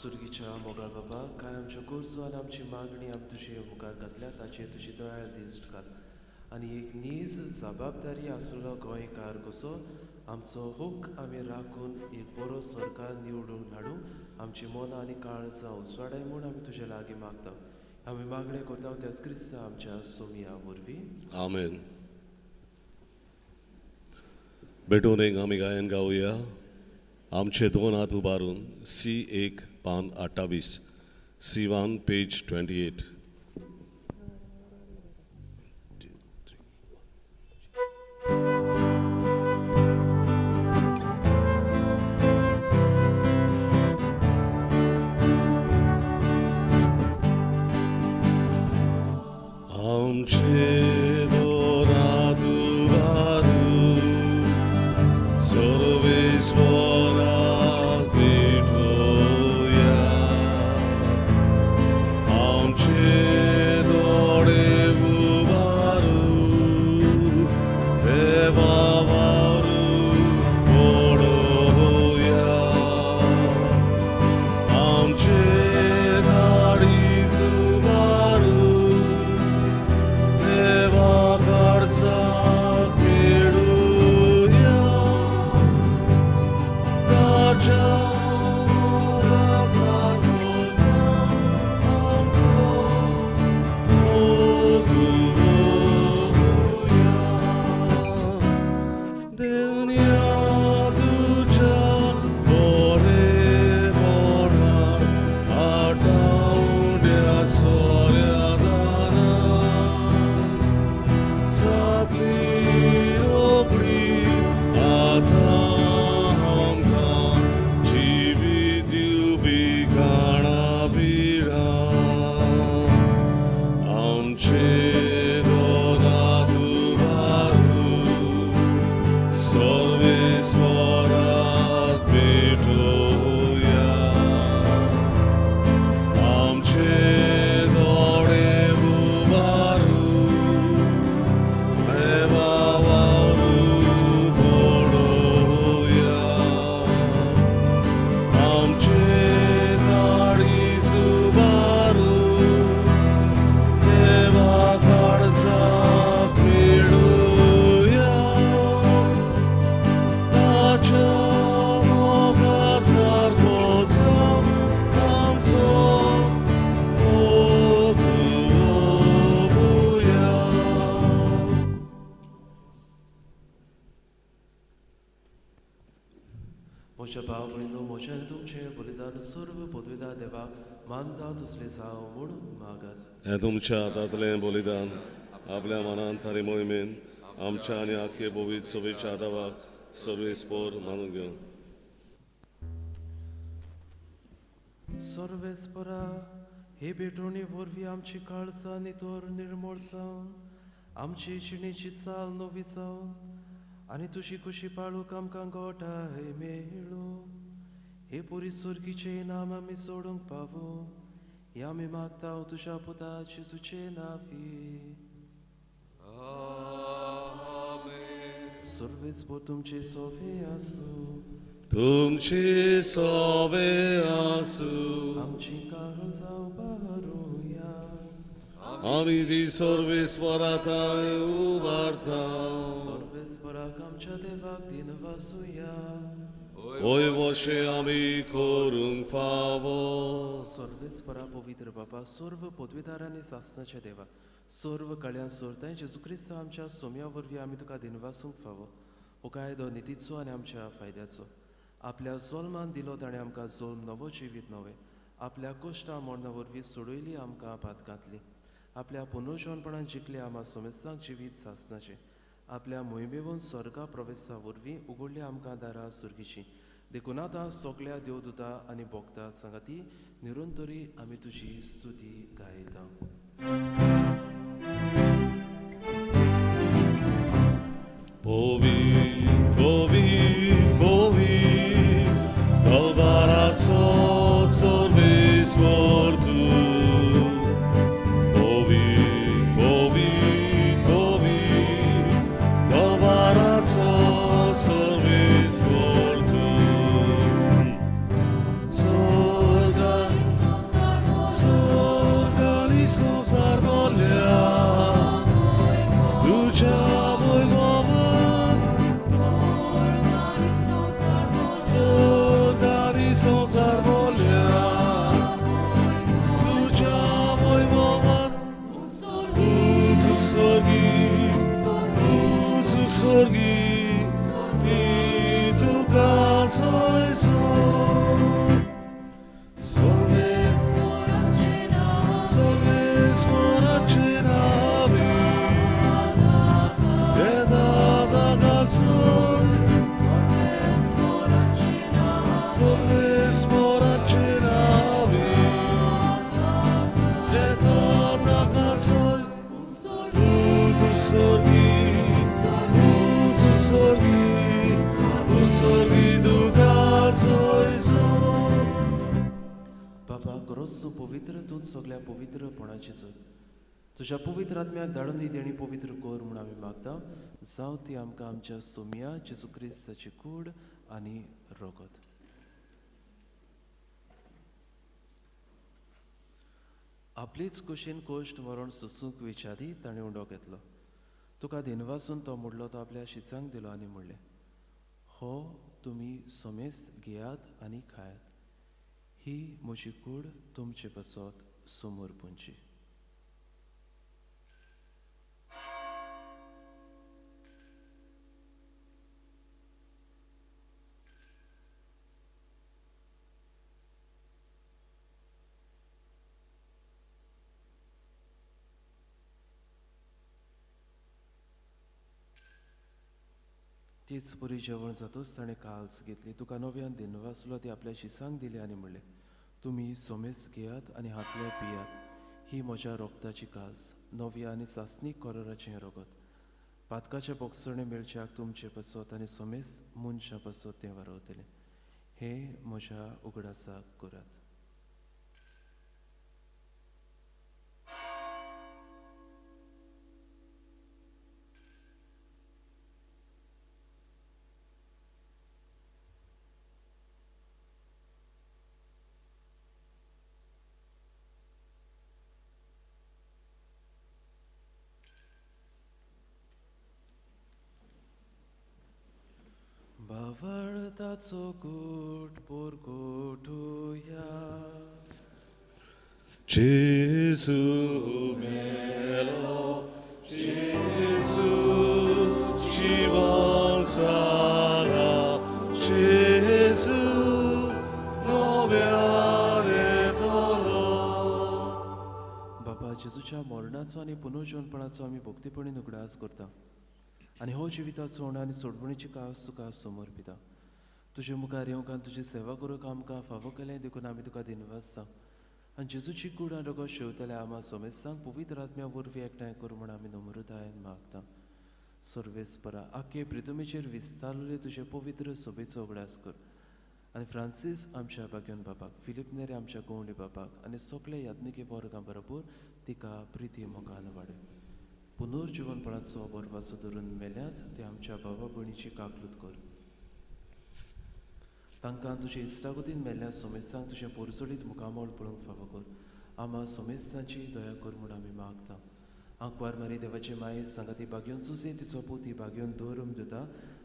सुरगीच्या मोगाळ बाबा काय आमच्यो गरजो आनी आमची मागणी आमी तुजे मुखार घातल्या ताचेर तुजी दयाळ दिश्ट घाल आनी एक नीज जबाबदारी आसलो गोंयकार कसो आमचो हूक आमी राखून एक बरो सरकार निवडून हाडूंक आमची मनां आनी काळजां उसवाडाय म्हूण आमी तुजे लागीं मागता. आमी मागणी करता त्याच क्रिस्त आमच्या सोमिया वरवीं. आमेन. बेटून एक आमी गायन गावया. आमचे दोन हात उबारून C1 पान 28 C1 पेज 28. आमचे दोन हात उबारून सर्वेश्वराक भेटोया. आमचे दोळे उबारून देवा वावरून पळोवया. आमचे दाढी उबारून देवा कडचाक मेळुया. ताच्या मोगासारको जावं आमचो भोगुया. देवया तुज्या बरेपणान आटावड्या सोऱ्या दानान जातली रोखडी आतां आमकां जिवीत दिवपी खाणां पिडां. आमचे दोन हात उबारून सर्वेश्वराक भेटोया. आमचे दोळे उबारून देवा वावरून पळोवया. आमचे दाढी उबारून देवा कडचाक मेळुया. ताच्या मोगासारको जावं आमचो भोगुया. म्हज्या भाव भयणो म्हजें आनी तुमचें बलिदान सर्व पदवीदार देवाक मानता तसलें जावं म्हूण मागात. हें तुमच्या हातांतलें बलिदान आपल्या मनान थारी मोहिमेन आमच्या आनी आख्खे बोवीत सोबीच्या देवाक सर्वेस्पोर मानून घेवन. सर्वेस्परा हे भेटोवणी वरवीं आमची काळजां नितोर निर्मळ जावन आमची जिणेची चाल नवी जावन आनी तुजी खुशी पाळूंक आमकां गोठाय मेळूं. हे पुरी सुर्गीचें इनाम आमी सोडूंक पावूं हें आमी मागता तुज्या पुता जेजूचे नांवी. सर्वेस्पोर तुमचे सोवे आसूं तुमची सोवे आसूं आमची काळजां उबारुया. आमी ती सर्वेस्पराताय उबारता. सर्वेस्पराक आमच्या देवाक दिन वासुया. ओय वशे आमी करूंक फावो. सर्वेस्परा पवित्र बाबा सर्व पदवीदार आनी सासणाचे देवा सर्व कळ्यां सोरताय जेजू क्रिस्त आमच्या सोम्या वरवीं आमी तुका दिनवासूंक फावो. हो कायदो नितीचो आनी आमच्या फायद्याचो. आपल्या जोल्मान दिलो ताणें आमकां जोल्म नवो जिवीत नवे आपल्या कश्टां मरणा वरवीं सोडयली आमकां पातकांतली. आपल्या पुनर्जन्मपणान जिखले आमा सोमेस्तांक जिवीत सासणाचें. आपल्या मोहिमेवून स्वर्गा प्रवेशा वरवीं उगडली आमकां दारां सुर्गीची देखून आतां सगळ्या देवदूता आनी भोगता सांगाती निरंतरी आमी तुजी स्तुती गायता. Povin, povin, povin, dal barazzo sorbis mortu. Povin, povin, povin, dal barazzo sorbis mortu. Sorganiso sarmolia, duciamo il Son sarmolia, duciamo i moment, uzu sorgi, i tu caso e solmes moracenavi, e da canzone. Solmes moracenavi, e da canzone. Uzu sorgi, tu caso e son. बाबा गरजचो पवित्र तूच सगळ्या पवित्रपणाची जोत तुज्या पवित्र आत्म्याक धाडून ही देणी पवित्र कर म्हूण आमी मागता. जावं ती आमकां आमच्या सोम्या जेजू क्रिस्ताची कूड आनी रगत. आपलीच कुशीन कोश्ट मरण सुसूंक विचारी ताणें उंडो घेतलो. तुका दिनवासून तो मोडलो तो आपल्या शिसांक दिलो आनी म्हणलें, हो तुमी सोमेस घेयात आनी खायात. ही म्हजी कूड तुमचे पासत समोर पोंची. तीच पुरी जेवण जातूच ताणें काल्स घेतली. तुका नव्यान दिनवासलो ती आपल्या शिसांक दिली आनी म्हणलें, तुमी सोमेस घेयात आनी हातले पियात. ही म्हज्या रोगताची काल्स, नव्या आनी सासणीक कोराचें रगत. पातकाचे बोगसणे मेळच्याक तुमचे पासत आनी सोमेस मनशा पासत तें वारवतलें. हे म्हज्या उगडासाक करात. Bavartaco gut porcotuia. Gesù melo, Gesù ci sarà, Gesù noviare tolo. बाबा जेजूच्या मरणाचो आनी पुनर्जीवनपणाचो आमी भक्तीपणीन उगडास करता आनी हो जिविताचो आनी सोडवणीची कास तुका समोर पिता. तुजे मुखार येवंक आनी तुजी सेवा करूंक आमकां फावो केलें देखून आमी तुका दिनवासता. आनी जेजूची कूड आनी रगत शेवतले आमा सोमेसांक पवित्र आत्म्या वरवीं एकठांय करूं म्हण आमी नम्रतायेन मागता. सर्वेस्परा आख्खे प्रितुमेचेर विस्तारलेले तुजे पवित्र सोबेचो उगडास कर. आनी फ्रांसीस आमच्या भाग्योन बापाक, फिलीप नेरे आमच्या गवंडी बापाक आनी सगळे यात्निकी वर्गां बरोबर तिका प्रिती मोगान वाडय. पुनर्जीवनपणाचो बरवासो धरून मेल्यात ते आमच्या भावा भयणीची काकलूत कर. तांकां तुजे इश्टागतीन मेल्ल्या सोमेसांक तुजें पोरसोडीत मुखामोळ पळोवंक फावो कर. आमा सोमेसांची दया कर म्हूण आमी मागता. आंकवार मारी देवाचे माये सांगाती भाग्योन सुसे तिचो पोती भाग्योन धोरूम दिता.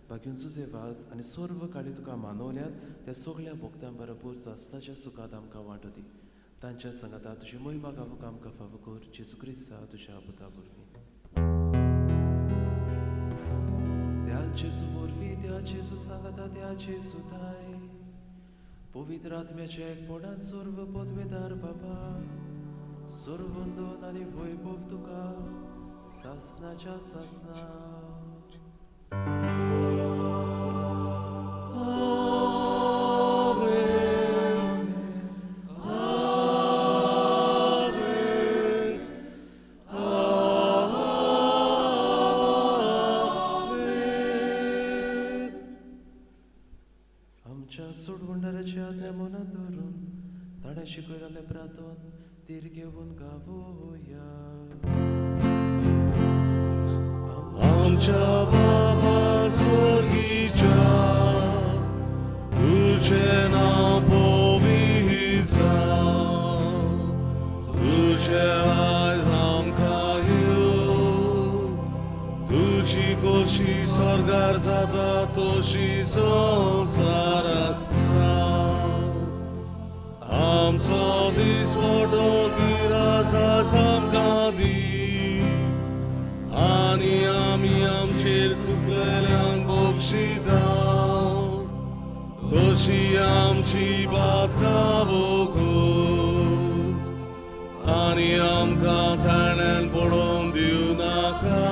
भाग्योन सुसे वास आनी सर्व काळी तुका मानवल्यात त्या सगळ्या भक्तां बरोबर सासणाच्या सुखात आमकां वांटो दी. तांच्या सांगाता तुजी महिमा गावूंक आमकां फावो कर. जेजू क्रिस्ता तुज्या पुता वरवीं. त्या जेजू वरवीं त्या जेजू सांगाता त्या जेजू ताय पवित्र आत्म्याच्या एकपणान सर्व पदवेदार बाबा सर्वंदोन आनी वैभव तुका सासणाच्या सासणा. तुमच्या सोडवणाऱ्याची आज्ञा मनात धरून ताणें शिकयलेले प्रार्थन तीर घेऊन गावोया. आमच्या बाबा स्वर्गीच्या तुझे नाव पवित्र जावं, तुझे राज आमकां येवं, तुझी कशी स्वर्गार जाता तशी संवसारांत जावं. आमचो दिसपटो गिराज आमकां दी आनी आमी आमचेर चुकलेल्यांक बक्षिता तशी आमची बातकां बोगोस आनी आमकां थाण्यान पडोवन दिवं नाका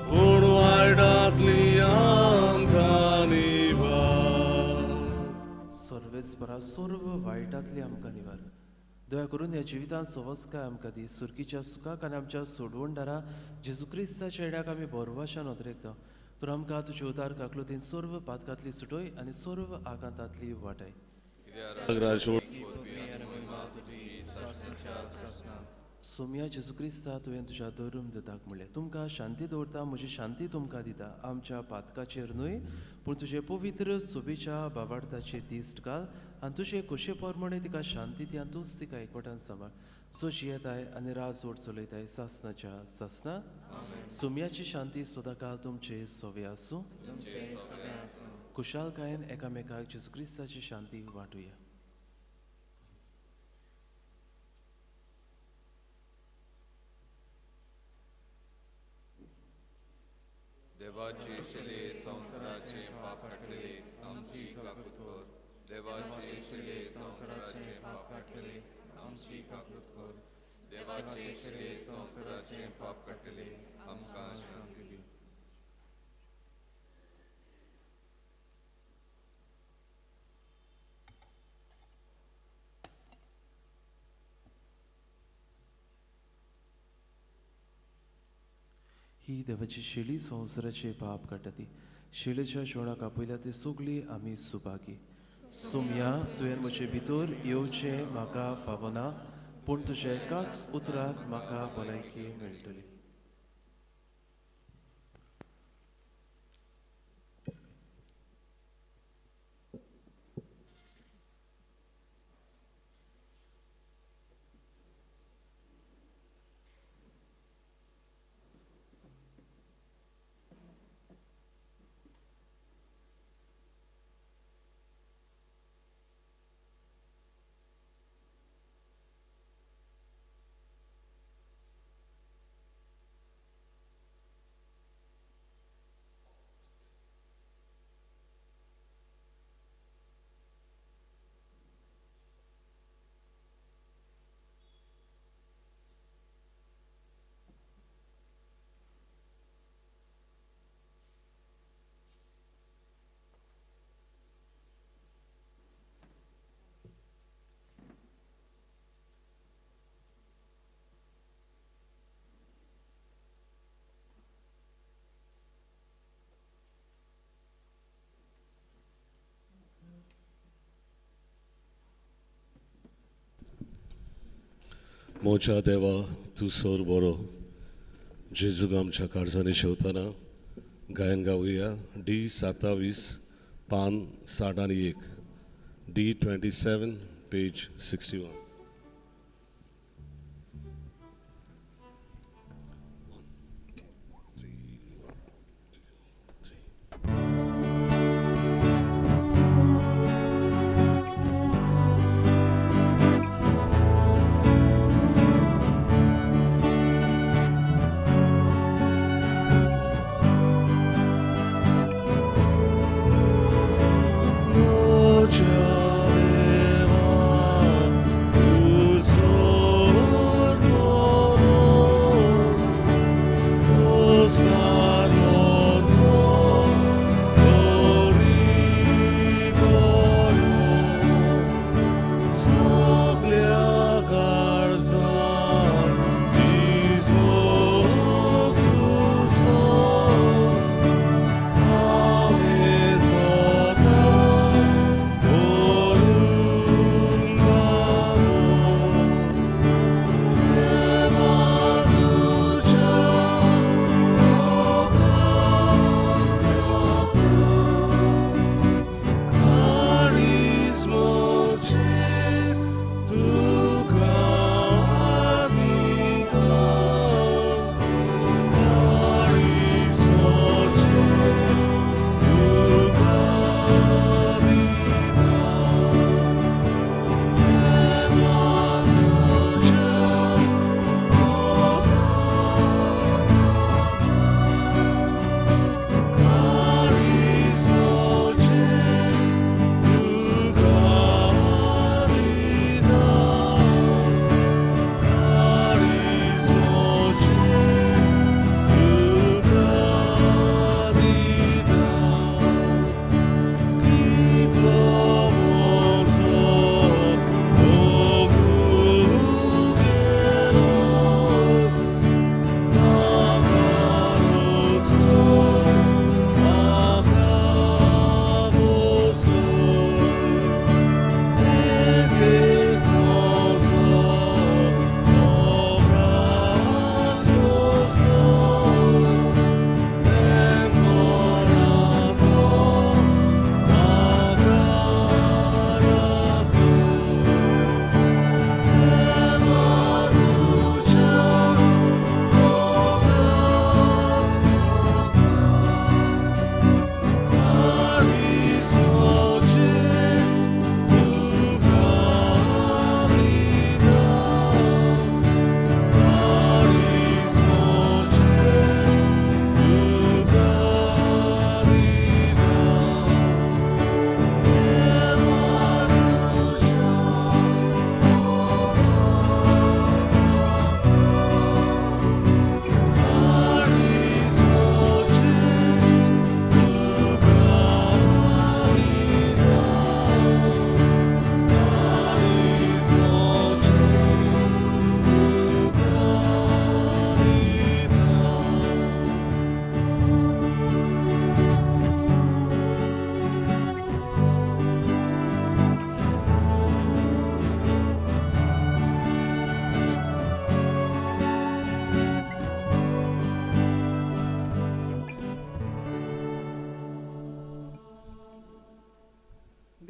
पूण वायटांतली आमकां निवार. सर्वेस्परा सर्व वायटांतली आमकां निवार. दया करून ह्या जिवितांत सवस्काय आमकां दी. सुरकीच्या सुखाक आनी आमच्या सोडवणदारा जेजू क्रिस्ताच्या येड्याक आमी बोरवाशान उद्रेकता. तर आमकां तुजे उदार काकलुतीन सर्व पातकांतली सुटोय आनी सर्व आकांतांतली वाटाय. सोम्या जेजू क्रिस्ता तुवें तुज्या धर्म दिताक म्हणलें तुमकां शांती दवरता म्हजी शांती तुमकां दिता. आमच्या पातकाचेर न्हय पूण तुजे पवित्र सोबीच्या बावार्थाचेर दिश्ट घाल आनी तुजे कशे पोरमणे तिका शांती दी आनी तूंच तिका एकवटान सांबाळ. सो जियेताय आनी राज ओड चलयताय सासनाच्या सासना. सोम्याची शांती सदांकाळ तुमचे सोवे आसूं. खुशालकायेन एकामेकाक जेजू क्रिस्ताची शांती वांटुया. देवाचे शिले संसाराचे पाप काटले आमची काकूत कर. देवाचे शिले संसाराचे पाप काटले आमची काकूत कर. देवाचे शिले संसाराचे पाप काटले आमकां शांती दी. ही देवाची शिली संवसाराचे पाप काडटा. शिलेच्या जेवणाक आपयल्या ती सगळी आमी सुभागी. सोम्या तुवें म्हजे भितर येवचें म्हाका फावना पूण तुज्या एकाच उतरांत म्हाका भलायकी मेळटली. मोच्या देवा तूं सोर बरो. जेजूक आमच्या काळजांनी शेवताना गायन गावुया. D27 पान 61 D27 पेज 61.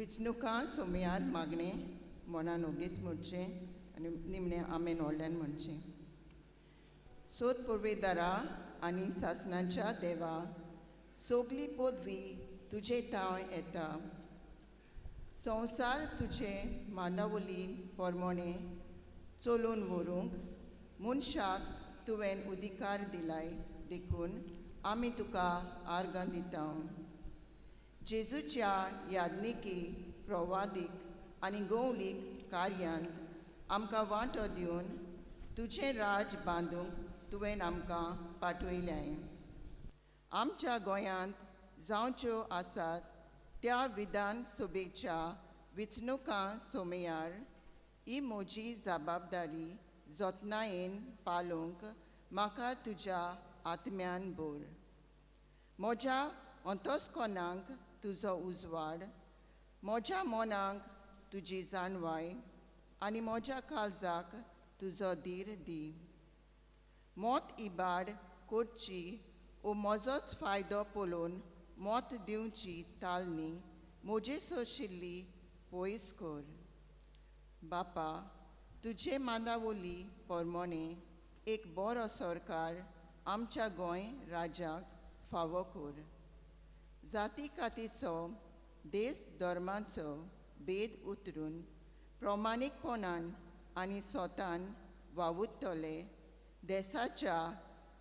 विचणुकां सोमयार मागणे मनान ओगीच म्हणचे आनी निमणे आमेन व्हडल्यान म्हणचे. सोद पुर्वेदारा आनी सासणांच्या देवा, सोगली पदवी तुजे ताव येता. संवसार तुजे मांडावली पोरमोणे चलून व्हरूंक मनशाक तुवें अधिकार दिलाय देखून आमी तुका आर्गां दिता. जेजूच्या यादनिकी प्रवादीक आनी गौलीक कार्यांत आमकां वांटो दिवन तुजें राज बांदूंक तुवें आमकां पाठयल्याय. आमच्या गोंयांत जावच्यो आसात त्या विधानसभेच्या वेंचणुकां सोमयार ही म्हजी जबाबदारी जतनायेन पालोवंक म्हाका तुज्या आत्म्यान भर. म्हज्या अंतस्करणांक तुजो उजवाड, म्हज्या मनाक तुजी जाणवाय आनी म्हज्या काळजाक तुजो धीर दी. मोत इबाड करची ओ म्हजोच फायदो पळोवन मोत दिवची तालनी म्हजे सोशिल्ली पयस कर. बापा, तुजे मांडावली पोरमोणे एक बरो सरकार आमच्या गोंय राज्याक फावो कर. जाती कातीचो देश धर्माचो भेद उतरून प्रमाणीकपणान आनी स्वतान वावुरतले. देशाच्या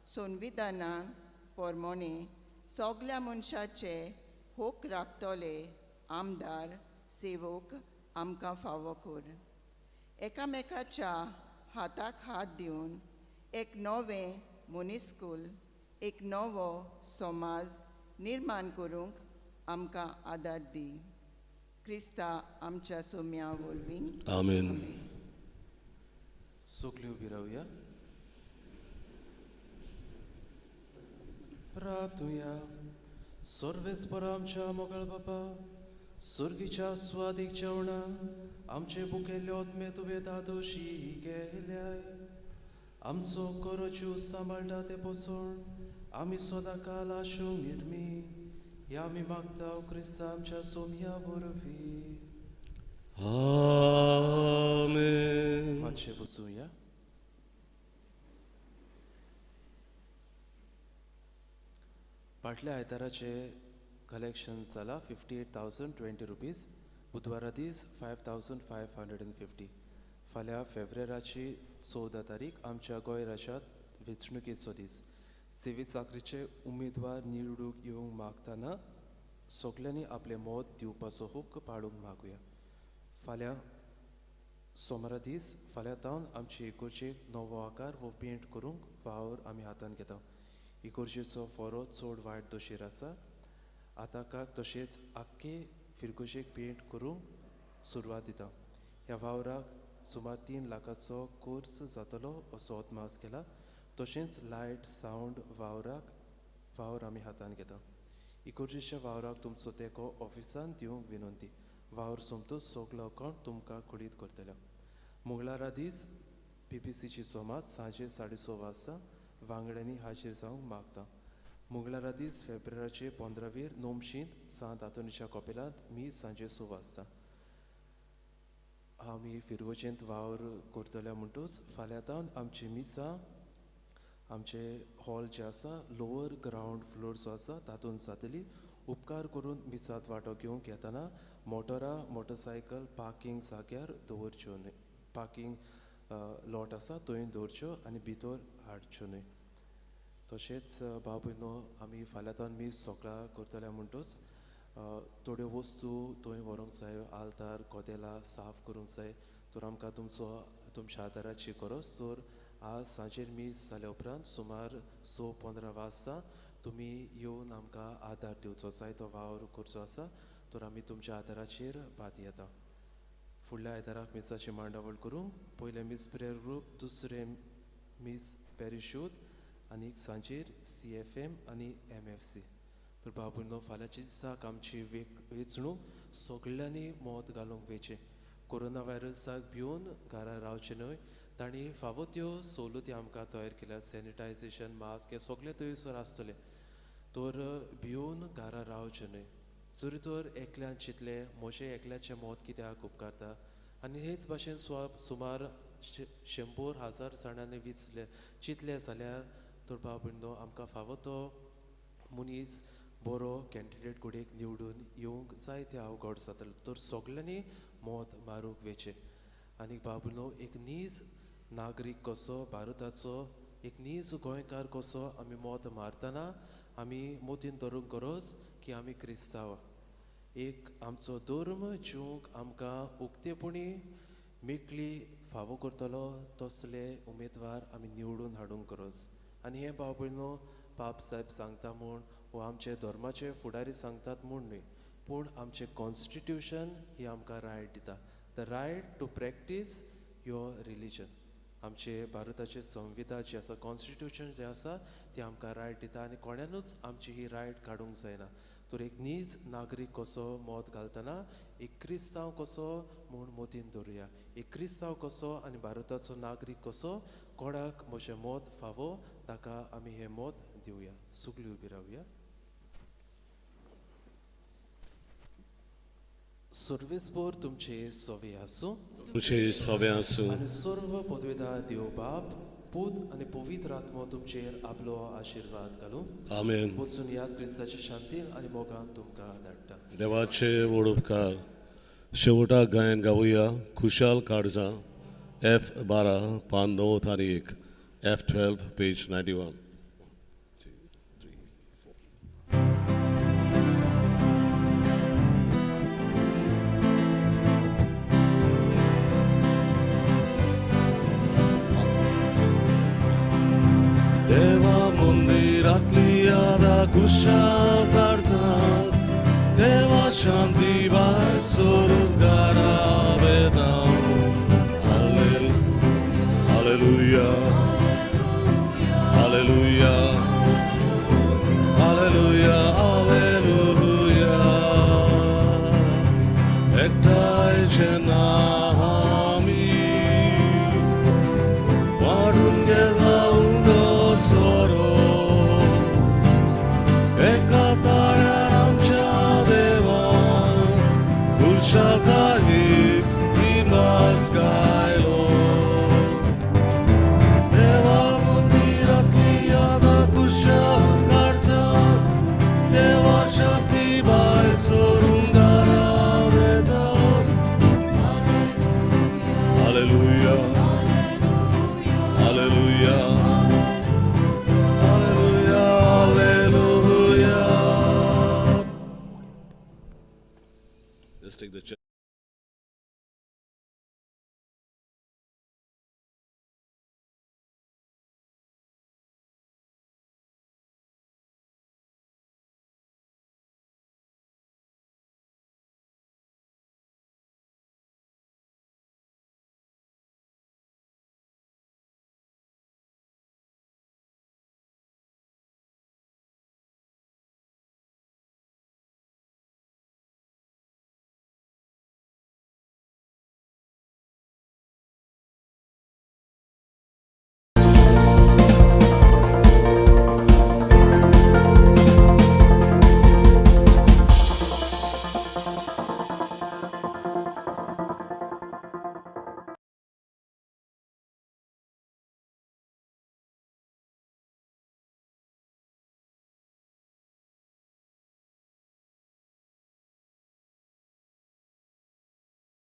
संविधानान पोरमोणे सगल्या मनशाचे हूक राखतले आमदार सेवक आमकां फावो कर. एकामेकाच्या हाताक हात दिवन एक नवें मनीसकूल, एक नवो समाज निर्माण करूंक आमकां आदार दी. क्रिस्ता आमच्या सोम्या वरवीं आमेन. सगळीं उबी रावया. प्रार्थुया. सर्वेस्पर आमच्या मोगळ बापा, सुर्गीच्या स्वादीक जेवणां आमचे भुकेल्ले ओतमे तुवें दादोशी गेल्याय. आमचो गरजो सांबाळटा ते पसून आमी सदांकाल आशूंक निर्मी ह्या आमी मागता क्रिस्ता आमच्या सोम्या वरवीं. आमेन. मातशें बसूया. फाटल्या आयताराचे कलेक्शन जाला 58,020 रुपीज. बुधवारा दीस 5,550. फाल्यां फेब्रुवाराची 14 तारीख आमच्या गोंय राज्यांत वेंचणुकेचो दीस. सेवी चाकरीचे उमेदवार निवडूंक येवंक मागतना सगल्यांनी आपलें मत दिवपाचो हक्क पाळूंक मागुया. फाल्यां सोमारा दीस फाल्यां तावन आमचे इगोर्जेक नवो आकार वो पेंट करूंक वावर आमी हातान घेता. इगोर्जेचो फोरो चड वायट दोशीर आसा. आताकाक तशेंच आख्खे फिरगोशेक पेंट करूंक सुरवात दिता. ह्या वावराक सुमार 3 लाखाचो कोर्स जातलो असो अदमास केला. तशेंच लायट सावंड वावर आमी हातान घेता. इगोर्जेच्या वावराक तुमचो तेंको ऑफिसान दिवंक विनंती. वावर सोमतूच सगलो अकावंट तुमकां कुडीत करतल्या. मंगळारा दीस PPCची सोमात सांजे 6:30 वाजता वांगड्यांनी हाजीर जावंक मागता. मंगळारा दीस फेब्रुवाराचे 15 नोमशींत सांत आंतोनीच्या कॉपेलांत सांजे 6 वाजता. आमी फिरगोचेंत वावर करतल्या म्हणटूच फाल्यां तावन आमची मिसां आमचे हॉल जे आसा लोवर ग्रावंड फ्लोर जो आसा तातूंत जातली. उपकार करून मिसांत वांटो घेवंक येतना मोटरां मोटरसायकल पार्किंग जाग्यार दवरच्यो न्हय. पार्किंग लॉट आसा थंय दवरच्यो आनी भितर हाडच्यो न्हय. तशेंच भाव भयणो आमी फाल्यां तावन मीस सगळा करतल्या म्हणटूच थोड्यो वस्तू थंय व्हरूंक जाय. आल्तार कोदेलां साफ करूंक जाय. तर आमकां तुमच्या आदाराची गरज. तर आज सांजेर मीस जाल्या उपरांत सुमार 6:15 वाजता तुमी येवन आमकां आदार दिवचो जाय. तो वावर करचो आसा. तर आमी तुमच्या आदाराचेर भात येता. फुडल्या आयताराक मिसाची मांडावळ करूंक पयले मीस प्रेयर ग्रूप, दुसरे मीस पॅरिशूट आनी सांजेर CFM आनी MFC. तर भाव भयणो फाल्यांच्या दिसाक आमची वेंचणूक सगल्यांनी मत घालूंक वेचे. कोरोना व्हायरसाक भिवन घरा रावचे न्हय. तांणी फावो त्यो सवलती आमकां तयार केल्यात. सॅनिटायझेशन, मास्क हे सगळे थंयसर आसतले. तर भिवन घरा रावचे न्हय. जोरी तर एकल्यान चितले मोशे एकल्याचें मोत कित्याक उपकारता आनी हेच भाशेन सुमार 100,000 जाणांनी चितले जाल्यार तर बाबूंदो आमकां फावो तो मनीस बरो कॅन्डिडेट कुडेक निवडून येवंक जायते अवघड जातले तर सगल्यांनी मोत मारूंक वेचे आनी बाबूंदो एक नीज नागरीक कसो भारताचो एक नीज गोंयकार कसो आमी मोत मारतना आमी मोतीन धरूंक गरज की आमी क्रिस्तांव एक आमचो धर्म जिवंक आमकां उक्तेपणी मेकळी फावो करतलो तसले उमेदवार आमी निवडून हाडूंक गरज आनी हे बाबूंदो पाप साहेब सांगता म्हूण वो आमचे धर्माचे फुडारी सांगतात म्हूण न्ही पूण आमचें कॉन्स्टिट्यूशन ही आमकां रायट दिता the right to practise your religion आमचे भारताचे संविधान जे आसा कॉन्स्टिट्यूशन जे आसा ते आमकां रायट दिता आनी कोण्यानूच आमची ही रायट काडूंक जायना तर एक नीज नागरीक कसो मोत घालतना एक क्रिस्तांव कसो म्हूण मोतीन धरुया एक क्रिस्तांव कसो आनी भारताचो नागरीक कसो कोणाक म्हजें मोत फावो ताका आमी हें मोत दिवया सुगली उबी रावया सर्वेस्पोर तुमचे सोवे आसूं तुमचे सोबे आसूं आनी सर्व पदवेदार देव बाप पूत आनी पवित्र आत्मो तुमचेर आपलो आशिर्वाद घालूं आमेन वचून याद क्रिस्ताचे शांतीन आनी मोगान तुमकां धाडटा देवाचे व्हड उपकार शेवटाक गायन गावुया खुशाल काळजां F12 पान 9 तारीख F12 पेज 91 देवा मंदिरांतली यादा खुशाल काळजां देवा शांती भायर सोरूं